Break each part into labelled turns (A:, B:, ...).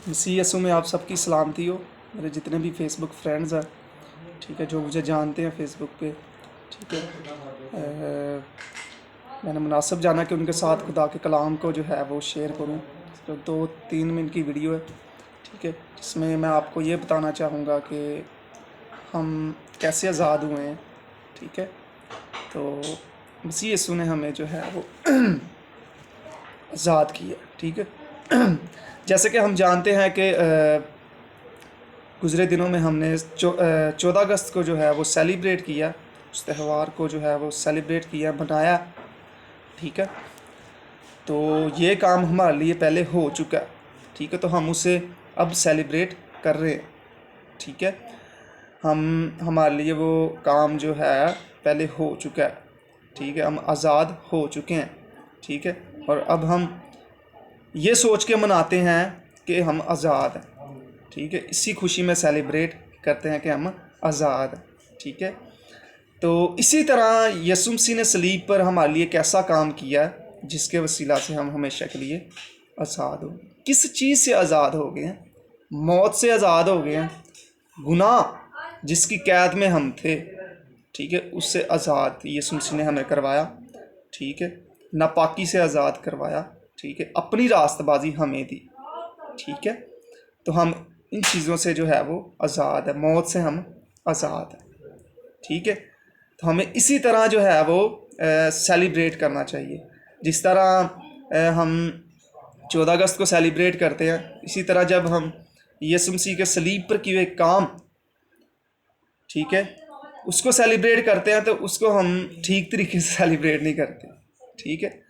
A: मसीह यसु में आप सबकी सलामती हो। मेरे जितने भी फेसबुक फ्रेंड्स हैं, ठीक है, जो मुझे जानते हैं फेसबुक पे, ठीक है, मैंने मुनासिब जाना कि उनके साथ खुदा के कलाम को जो है वो शेयर करूं। तो 2-3 मिनट की वीडियो है, ठीक है, जिसमें मैं आपको ये बताना चाहूँगा कि हम कैसे आज़ाद हुए हैं। ठीक है, तो मसीह यसु ने हमें जो है वो आज़ाद किया। ठीक है, जैसे कि हम जानते हैं कि गुज़रे दिनों में हमने 14 अगस्त को जो है वो सेलिब्रेट किया, उस त्यौहार को जो है वो सेलिब्रेट किया, मनाया। ठीक है, तो ये काम हमारे लिए पहले हो चुका है। ठीक है, तो हम उसे अब सेलिब्रेट कर रहे हैं। ठीक है, हमारे लिए वो काम जो है पहले हो चुका है। ठीक है, हम आज़ाद हो चुके हैं। ठीक है, और अब हम ये सोच के मनाते हैं कि हम आज़ाद हैं। ठीक है, इसी खुशी में सेलिब्रेट करते हैं कि हम आज़ाद हैं। ठीक है, तो इसी तरह यीशु मसीह ने सलीब पर हमारे लिए कैसा काम किया, जिसके वसीला से हम हमेशा के लिए आज़ाद हो। किस चीज़ से आज़ाद हो गए हैं? मौत से आज़ाद हो गए हैं। गुनाह जिसकी कैद में हम थे, ठीक है, उससे आज़ाद यीशु मसीह ने हमें करवाया। ठीक है, नापाकी से आज़ाद करवाया। ठीक है, अपनी रास्तबाजी हमें दी। ठीक है, तो हम इन चीज़ों से जो है वो आज़ाद है, मौत से हम आज़ाद हैं। ठीक है, तो हमें इसी तरह जो है वो सेलिब्रेट करना चाहिए। जिस तरह हम 14 अगस्त को सेलिब्रेट करते हैं, इसी तरह जब हम यीशु मसीह के सलीब पर किए काम, ठीक है, उसको सेलिब्रेट करते हैं, तो उसको हम ठीक तरीके से सेलिब्रेट नहीं करते। ठीक है,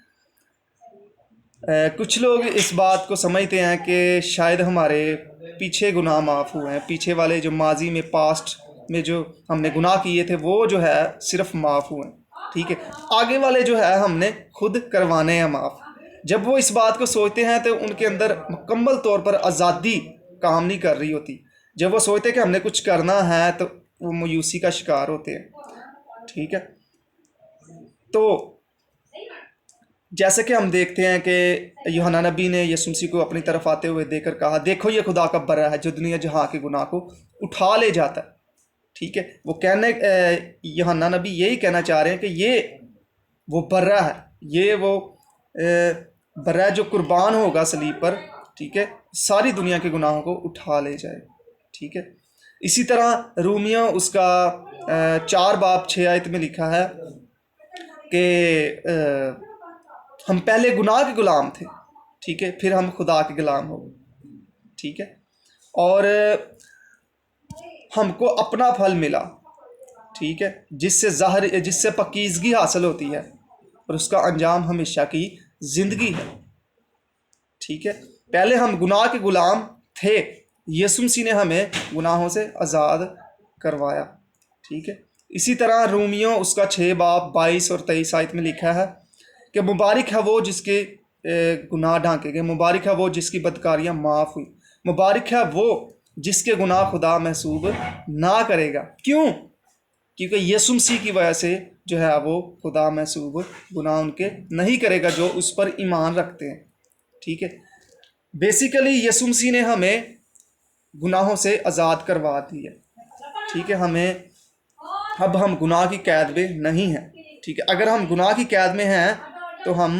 A: कुछ लोग इस बात को समझते हैं कि शायद हमारे पीछे गुनाह माफ़ हुए हैं, पीछे वाले जो माजी में, पास्ट में जो हमने गुनाह किए थे, वो जो है सिर्फ माफ़ हुए हैं। ठीक है, आगे वाले जो है हमने खुद करवाने हैं माफ़। जब वो इस बात को सोचते हैं तो उनके अंदर मुकम्मल तौर पर आज़ादी काम नहीं कर रही होती। जब वो सोचते हैं कि हमने कुछ करना है तो वो मायूसी का शिकार होते हैं। ठीक है, तो जैसे कि हम देखते हैं कि यूहन्ना नबी ने यीशु मसीह को अपनी तरफ आते हुए देखकर कहा, देखो ये खुदा का बर्रा है जो दुनिया जहाँ के गुनाह को उठा ले जाता है। ठीक है, वो यूहन्ना नबी यही कहना चाह रहे हैं कि ये वो बर्रा है, ये वो बर्रा जो कुर्बान होगा सलीब पर। ठीक है, सारी दुनिया के गुनाहों को उठा ले जाए। ठीक है, इसी तरह रूमियों उसका 4 बाब 6 आयत में लिखा है कि हम पहले गुनाह के गुलाम थे, ठीक है, फिर हम खुदा के गुलाम हो गए। ठीक है, और हमको अपना फल मिला। ठीक है, जिससे पकीज़गी हासिल होती है और उसका अंजाम हमेशा की ज़िंदगी है। ठीक है, पहले हम गुनाह के गुलाम थे, यीशु मसीह ने हमें गुनाहों से आज़ाद करवाया। ठीक है, इसी तरह रूमियों उसका 6 बाब 22 और 23 आयत में लिखा है कि मुबारक है वो जिसके गुनाह ढांके गए, मुबारक है वो जिसकी बदकारियां माफ़ हुई, मुबारक है वो जिसके गुनाह खुदा महसूब ना करेगा। क्यों? क्योंकि यीशु मसीह की वजह से जो है वो खुदा महसूब गुनाह उनके नहीं करेगा जो उस पर ईमान रखते हैं। ठीक है, बेसिकली यीशु मसीह ने हमें गुनाहों से आज़ाद करवा दी है। ठीक है, अब हम गुनाह की कैद में नहीं हैं। ठीक है, अगर हम गुनाह की कैद में हैं तो हम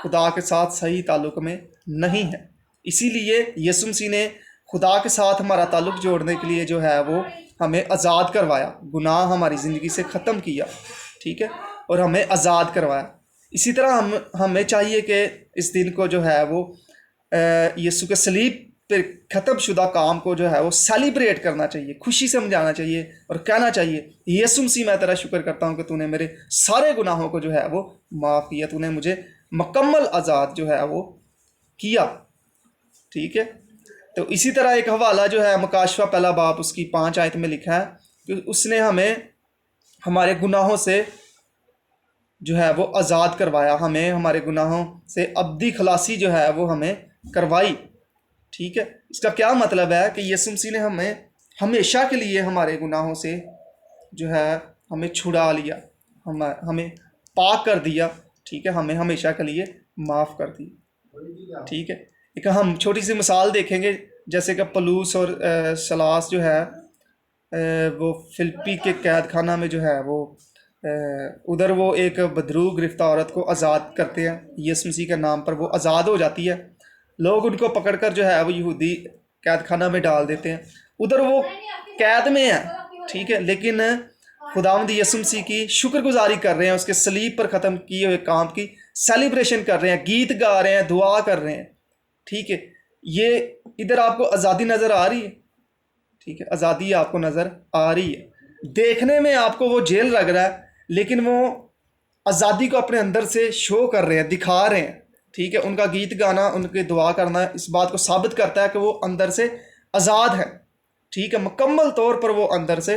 A: खुदा के साथ सही ताल्लुक़ में नहीं हैं। इसीलिए यीशु मसीह ने खुदा के साथ हमारा ताल्लुक़ जोड़ने के लिए जो है वो हमें आज़ाद करवाया, गुनाह हमारी ज़िंदगी से ख़त्म किया। ठीक है, और हमें आज़ाद करवाया। इसी तरह हमें चाहिए कि इस दिन को जो है वो यीशु के सलीब पर ख़त्म शुदा काम को जो है वो सेलिब्रेट करना चाहिए, खुशी से मनाना चाहिए और कहना चाहिए, यीशु मसीह मैं तेरा शुक्र करता हूँ कि तूने मेरे सारे गुनाहों को जो है वो माफ़ किया, तूने मुझे मुकम्मल आज़ाद जो है वो किया। ठीक है, तो इसी तरह एक हवाला जो है मुकाशवा पहला बाब उसकी 5 आयत में लिखा है कि उसने हमें हमारे गुनाहों से जो है वो आज़ाद करवाया, हमें हमारे गुनाहों से अब्दी खलासी जो है वो हमें करवाई। ठीक है, इसका क्या मतलब है कि यीशु मसीह ने हमें हमेशा के लिए हमारे गुनाहों से जो है हमें छुड़ा लिया, हमें पाक कर दिया। ठीक है, हमें हमेशा के लिए माफ़ कर दिया। ठीक है, एक हम छोटी सी मिसाल देखेंगे, जैसे कि पलूस और सलास जो है वो फिलिपी के कैद खाना में जो है वो उधर वो एक बदरू गिरफ्तार औरत को आज़ाद करते हैं, यीशु मसीह के नाम पर वो आज़ाद हो जाती है। लोग उनको पकड़कर जो है वो यहूदी कैद खाना में डाल देते हैं, उधर वो कैद में है, ठीक है, लेकिन खुदावंद यीशु मसीह की शुक्रगुजारी कर रहे हैं, उसके सलीब पर ख़त्म किए हुए काम की सेलिब्रेशन कर रहे हैं, गीत गा रहे हैं, दुआ कर रहे हैं, ठीक है। ये इधर आपको आज़ादी नज़र आ रही है, ठीक है, आज़ादी आपको नज़र आ रही है। देखने में आपको वो जेल लग रहा है, लेकिन वो आज़ादी को अपने अंदर से शो कर रहे हैं, दिखा रहे हैं, ठीक है। उनका गीत गाना, उनके दुआ करना इस बात को साबित करता है कि वो अंदर से आज़ाद है, ठीक है, मुकम्मल तौर पर वो अंदर से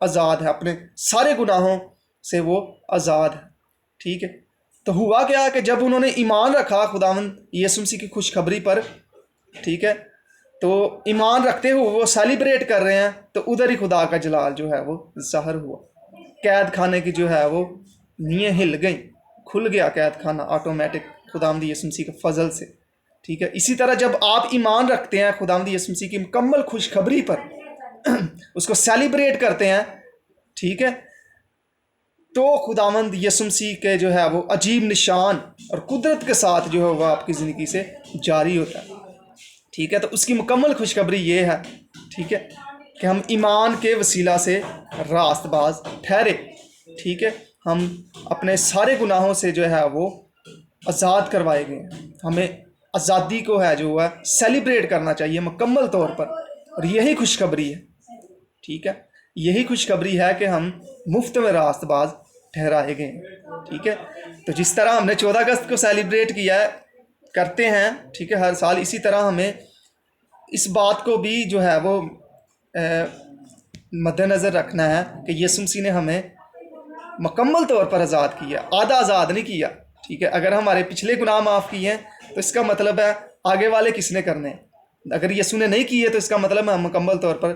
A: आज़ाद है, अपने सारे गुनाहों से वो आज़ाद है, ठीक है। तो हुआ क्या कि जब उन्होंने ईमान रखा खुदावंद यीशु मसीह की खुशखबरी पर, ठीक है, तो ईमान रखते हुए वो सेलिब्रेट कर रहे हैं, तो उधर ही खुदा का जलाल जो है वो ज़ाहिर हुआ। कैद खाने की जो है वो नींहें हिल गई, खुल गया कैद खाना ऑटोमेटिक खुदावंद यीशु मसीह के फजल से, ठीक है। इसी तरह जब आप ईमान रखते हैं खुदावंद यीशु मसीह की मुकम्मल खुशखबरी पर, उसको सेलिब्रेट करते हैं, ठीक है, तो खुदावंद यीशु मसीह के जो है वो अजीब निशान और कुदरत के साथ जो है वह आपकी ज़िंदगी से जारी होता है, ठीक है। तो उसकी मुकम्मल खुशखबरी ये है, ठीक है, कि हम ईमान के वसीला से रास्तबाज ठहरे, ठीक है। हम अपने सारे गुनाहों से जो है वो आज़ाद करवाए गए हैं। हमें आज़ादी को है जो है सेलिब्रेट करना चाहिए मुकम्मल तौर पर, और यही खुशखबरी है, ठीक है। यही खुशखबरी है कि हम मुफ्त में रास्तबाज ठहराए गए हैं, ठीक है। तो जिस तरह हमने 14 अगस्त को सेलिब्रेट किया है, करते हैं, ठीक है, हर साल, इसी तरह हमें इस बात को भी जो है वो मद्देनज़र रखना है कि यीशु मसीह ने हमें मुकम्मल तौर पर आज़ाद किया, आधा आज़ाद नहीं किया, ठीक है। अगर हमारे पिछले गुनाह माफ़ किए हैं तो इसका मतलब है आगे वाले किसने करने हैं। अगर यीशु ने नहीं किए तो इसका मतलब है हम मुकम्मल तौर पर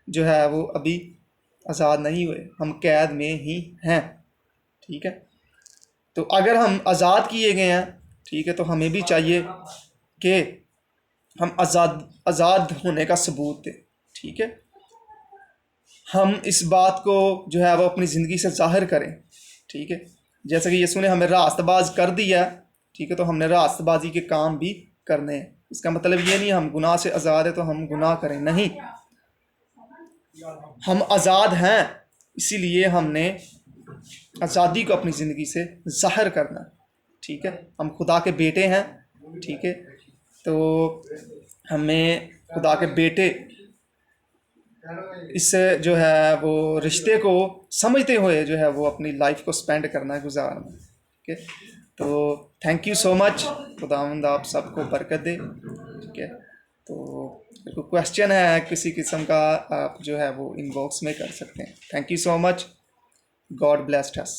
A: जो है वो अभी आज़ाद नहीं हुए, हम कैद में ही हैं, ठीक है। तो अगर हम आज़ाद किए गए हैं, ठीक है, तो हमें भी चाहिए कि हम आज़ाद होने का सबूत दें, ठीक है। हम इस बात को जो है वो अपनी ज़िंदगी से ज़ाहिर करें, ठीक है। जैसे कि यीशु ने हमें रास्तबाज कर दिया, ठीक है, तो हमने रास्तबाजी के काम भी करने हैं। इसका मतलब ये नहीं हम गुनाह से आज़ाद है तो हम गुनाह करें, नहीं, हम आज़ाद हैं, इसीलिए हमने आज़ादी को अपनी ज़िंदगी से ज़ाहिर करना, ठीक है। हम खुदा के बेटे हैं, ठीक है, तो हमें खुदा के बेटे इस जो है वो रिश्ते को समझते हुए जो है वो अपनी लाइफ को स्पेंड करना है, गुजारना, ठीक है। तो थैंक यू सो मच, खुदावंद आप सबको बरकत दे, ठीक है। तो कोई क्वेश्चन है किसी किस्म का, आप जो है वो इनबॉक्स में कर सकते हैं। Thank you so much, God blessed us.